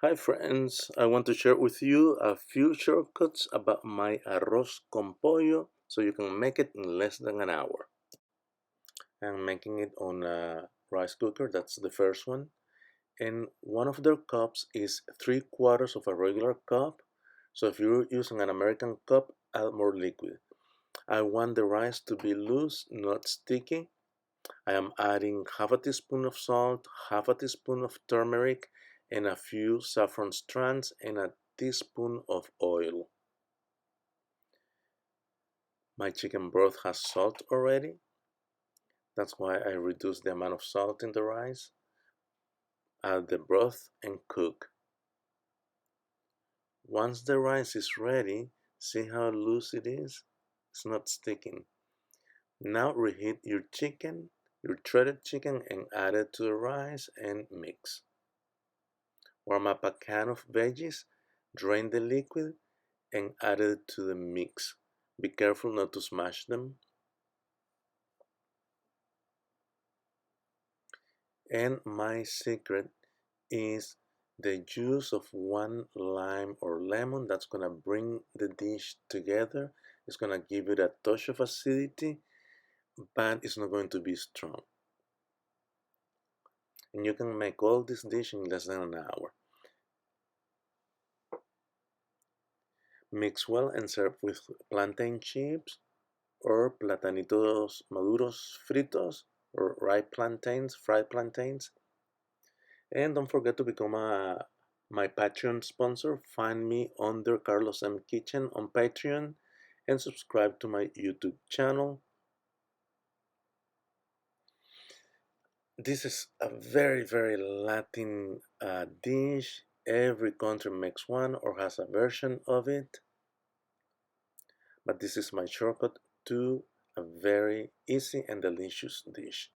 Hi friends, I want to share with you a few shortcuts about my arroz con pollo so you can make it in less than an hour. I'm making it on a rice cooker, that's the first one. And one of their cups is 3/4 of a regular cup. So if you're using an American cup, add more liquid. I want the rice to be loose, not sticky. I am adding half a teaspoon of salt, half a teaspoon of turmeric, and a few saffron strands and a teaspoon of oil. My chicken broth has salt already. That's why I reduce the amount of salt in the rice. Add the broth and cook. Once the rice is ready, see how loose it is? It's not sticking. Now reheat your chicken, your shredded chicken, and add it to the rice and mix. Warm up a can of veggies, drain the liquid, and add it to the mix. Be careful not to smash them. And my secret is the juice of one lime or lemon that's gonna bring the dish together. It's gonna give it a touch of acidity, but it's not going to be strong. And you can make all this dish in less than an hour. Mix well and serve with plantain chips or platanitos maduros fritos or ripe plantains, fried plantains. And don't forget to become my Patreon sponsor. Find me under Carlos M. Kitchen on Patreon and subscribe to my YouTube channel. This is a very Latin dish. Every country makes one or has a version of it. But this is my shortcut to a very easy and delicious dish.